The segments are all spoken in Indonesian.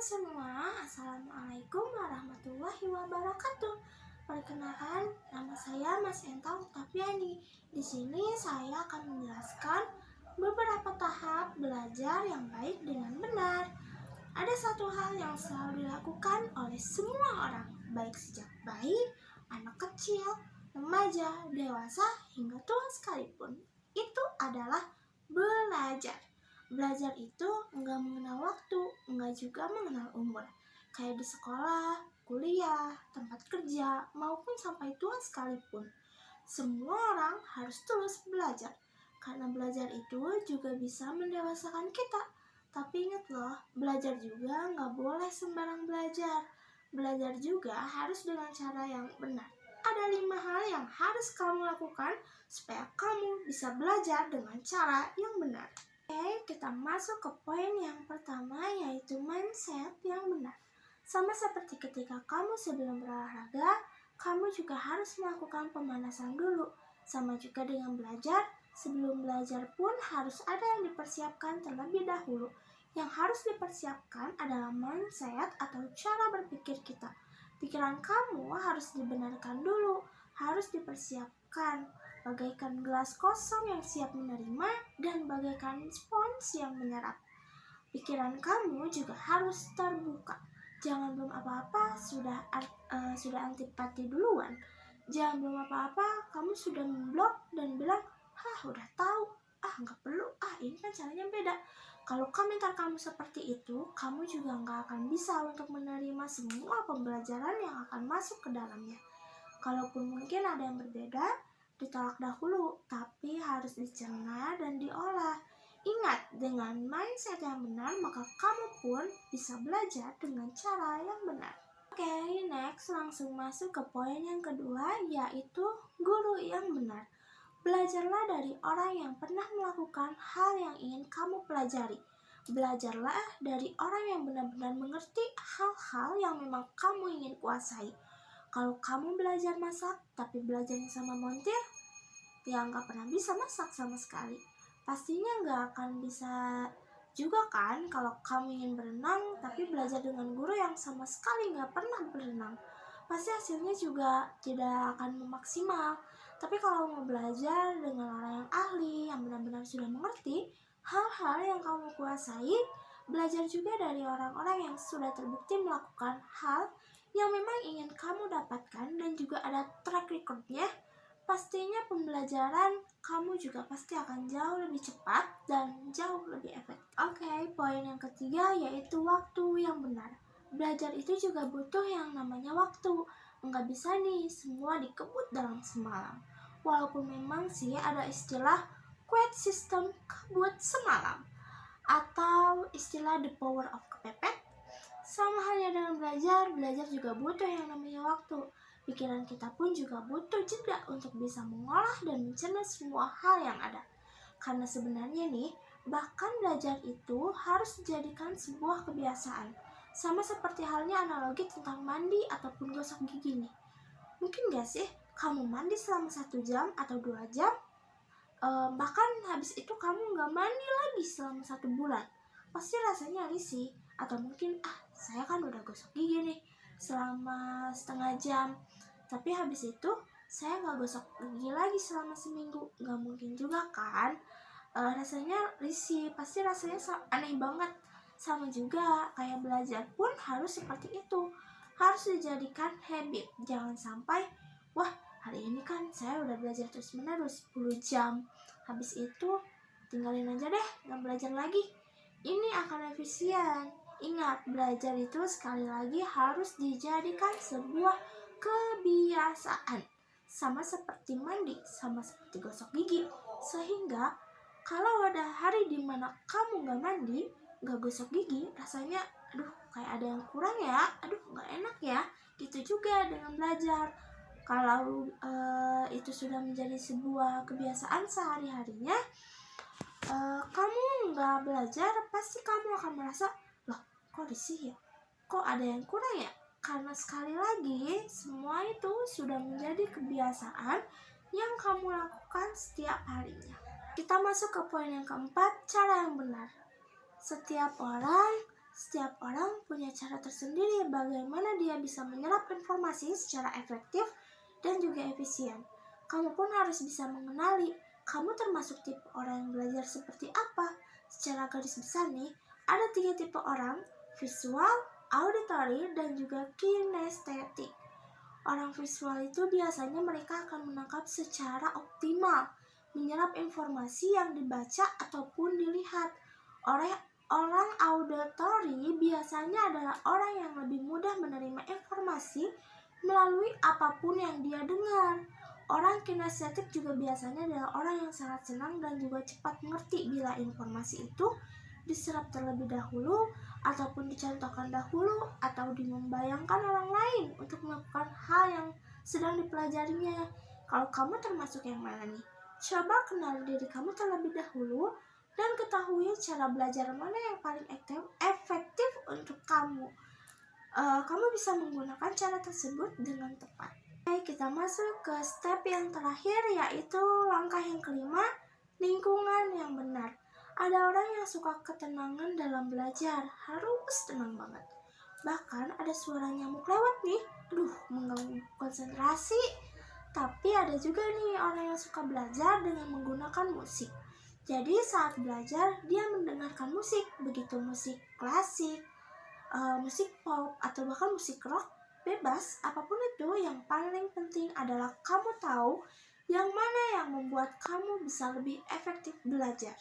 semua, Assalamualaikum warahmatullahi wabarakatuh. Perkenalkan, nama saya Mas Enta Oktaviani. Di sini saya akan menjelaskan beberapa tahap belajar yang baik dengan benar. Ada satu hal yang selalu dilakukan oleh semua orang, baik sejak bayi, anak kecil, remaja, dewasa, hingga tua sekalipun. Itu adalah belajar. Belajar itu enggak mengenal waktu, enggak juga mengenal umur. Kayak di sekolah, kuliah, tempat kerja, maupun sampai tua sekalipun. Semua orang harus terus belajar. Karena belajar itu juga bisa mendewasakan kita. Tapi ingat loh, belajar juga enggak boleh sembarang belajar. Belajar juga harus dengan cara yang benar. Ada 5 hal yang harus kamu lakukan supaya kamu bisa belajar dengan cara yang benar. Oke, kita masuk ke poin yang pertama, yaitu mindset yang benar. Sama seperti ketika kamu sebelum berolahraga, kamu juga harus melakukan pemanasan dulu. Sama juga dengan belajar, sebelum belajar pun harus ada yang dipersiapkan terlebih dahulu. Yang harus dipersiapkan adalah mindset atau cara berpikir kita. Pikiran kamu harus dibenarkan dulu, harus dipersiapkan. Bagaikan gelas kosong yang siap menerima dan bagaikan spons yang menyerap. Pikiran kamu juga harus terbuka. Jangan belum apa-apa sudah antipati duluan. Jangan belum apa-apa kamu sudah memblok dan bilang, udah tahu, nggak perlu, ini kan caranya beda. Kalau komentar kamu seperti itu, kamu juga nggak akan bisa untuk menerima semua pembelajaran yang akan masuk ke dalamnya. Kalaupun mungkin ada yang berbeda, ditolak dahulu, tapi harus dicerna dan diolah. Ingat, dengan mindset yang benar, maka kamu pun bisa belajar dengan cara yang benar. Oke, next langsung masuk ke poin yang kedua, yaitu guru yang benar. Belajarlah dari orang yang pernah melakukan hal yang ingin kamu pelajari. Belajarlah dari orang yang benar-benar mengerti hal-hal yang memang kamu ingin kuasai. Kalau kamu belajar masak, tapi belajarnya sama montir, ya nggak pernah bisa masak sama sekali. Pastinya nggak akan bisa juga kan kalau kamu ingin berenang, tapi belajar dengan guru yang sama sekali nggak pernah berenang. Pasti hasilnya juga tidak akan maksimal. Tapi kalau mau belajar dengan orang yang ahli, yang benar-benar sudah mengerti hal-hal yang kamu kuasai, belajar juga dari orang-orang yang sudah terbukti melakukan hal yang memang ingin kamu dapatkan dan juga ada track recordnya, pastinya pembelajaran kamu juga pasti akan jauh lebih cepat dan jauh lebih efektif. Oke, poin yang ketiga yaitu waktu yang benar. Belajar itu juga butuh yang namanya waktu. Enggak bisa nih semua dikebut dalam semalam. Walaupun memang sih ada istilah quiet system kebut semalam atau istilah the power of kepepet. Sama halnya dengan belajar juga butuh yang namanya waktu. Pikiran kita pun juga butuh jeda untuk bisa mengolah dan mencerna semua hal yang ada. Karena sebenarnya nih, bahkan belajar itu harus dijadikan sebuah kebiasaan. Sama seperti halnya analogi tentang mandi ataupun gosok gigi nih. Mungkin gak sih kamu mandi selama 1 jam atau 2 jam? Bahkan habis itu kamu gak mandi lagi selama 1 bulan. Pasti rasanya risih. Atau mungkin saya kan udah gosok gigi nih selama setengah jam, tapi habis itu saya gak gosok gigi lagi selama seminggu. Gak mungkin juga kan. Rasanya risih, pasti rasanya aneh banget. Sama juga kayak belajar pun harus seperti itu, harus dijadikan habit. Jangan sampai hari ini kan saya udah belajar terus menerus 10 jam, habis itu tinggalin aja deh, gak belajar lagi. Ini akan efisien. Ingat, belajar itu sekali lagi harus dijadikan sebuah kebiasaan. Sama seperti mandi, sama seperti gosok gigi. Sehingga kalau ada hari dimana kamu gak mandi, gak gosok gigi, rasanya kayak ada yang kurang ya, gak enak ya. Gitu juga dengan belajar. Kalau itu sudah menjadi sebuah kebiasaan sehari-harinya, kamu nggak belajar, pasti kamu akan merasa, kok risih ya? Kok ada yang kurang ya? Karena sekali lagi, semua itu sudah menjadi kebiasaan yang kamu lakukan setiap harinya. Kita masuk ke poin yang keempat, cara yang benar. Setiap orang Setiap orang punya cara tersendiri bagaimana dia bisa menyerap informasi secara efektif dan juga efisien. Kamu pun harus bisa mengenali, kamu termasuk tipe orang yang belajar seperti apa. Secara garis besar nih, ada 3 tipe orang, visual, auditory, dan juga kinestetik. Orang visual itu biasanya mereka akan menangkap secara optimal, menyerap informasi yang dibaca ataupun dilihat. Orang auditory biasanya adalah orang yang lebih mudah menerima informasi melalui apapun yang dia dengar. Orang kinestetik juga biasanya adalah orang yang sangat senang dan juga cepat mengerti bila informasi itu diserap terlebih dahulu ataupun dicontohkan dahulu atau membayangkan orang lain untuk melakukan hal yang sedang dipelajarinya. Kalau kamu termasuk yang mana nih? Coba kenal diri kamu terlebih dahulu dan ketahui cara belajar mana yang paling efektif untuk kamu. Kamu bisa menggunakan cara tersebut dengan tepat. Oke, kita masuk ke step yang terakhir, yaitu langkah yang kelima, lingkungan yang benar. Ada orang yang suka ketenangan dalam belajar, harus tenang banget. Bahkan ada suara nyamuk lewat nih, mengganggu konsentrasi. Tapi ada juga nih orang yang suka belajar dengan menggunakan musik. Jadi saat belajar dia mendengarkan musik, begitu musik klasik, musik pop, atau bahkan musik rock, bebas. Apapun itu, yang paling penting adalah kamu tahu yang mana yang membuat kamu bisa lebih efektif belajar.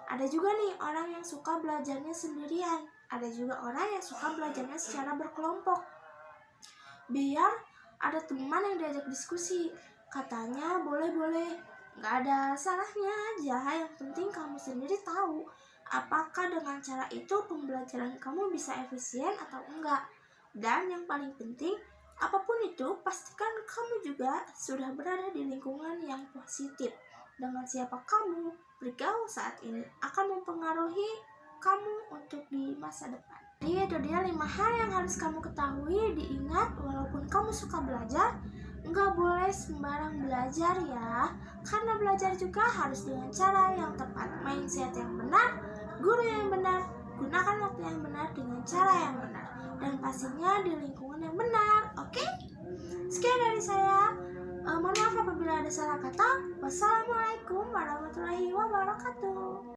Ada juga nih orang yang suka belajarnya sendirian. Ada juga orang yang suka belajarnya secara berkelompok, biar ada teman yang diajak diskusi. Katanya boleh-boleh, gak ada salahnya aja. Yang penting kamu sendiri tahu apakah dengan cara itu pembelajaran kamu bisa efisien atau enggak. Dan yang paling penting, apapun itu, pastikan kamu juga sudah berada di lingkungan yang positif. Dengan siapa kamu bergaul saat ini akan mempengaruhi kamu untuk di masa depan. Jadi itu dia 5 hal yang harus kamu ketahui. Diingat, walaupun kamu suka belajar, nggak boleh sembarang belajar ya. Karena belajar juga harus dengan cara yang tepat, mindset yang benar, guru yang benar, gunakan waktu yang benar dengan cara yang benar, dan pastinya di lingkungan yang benar. Oke? Sekian dari saya. Mohon maaf apabila ada salah kata. Wassalamualaikum warahmatullahi wabarakatuh.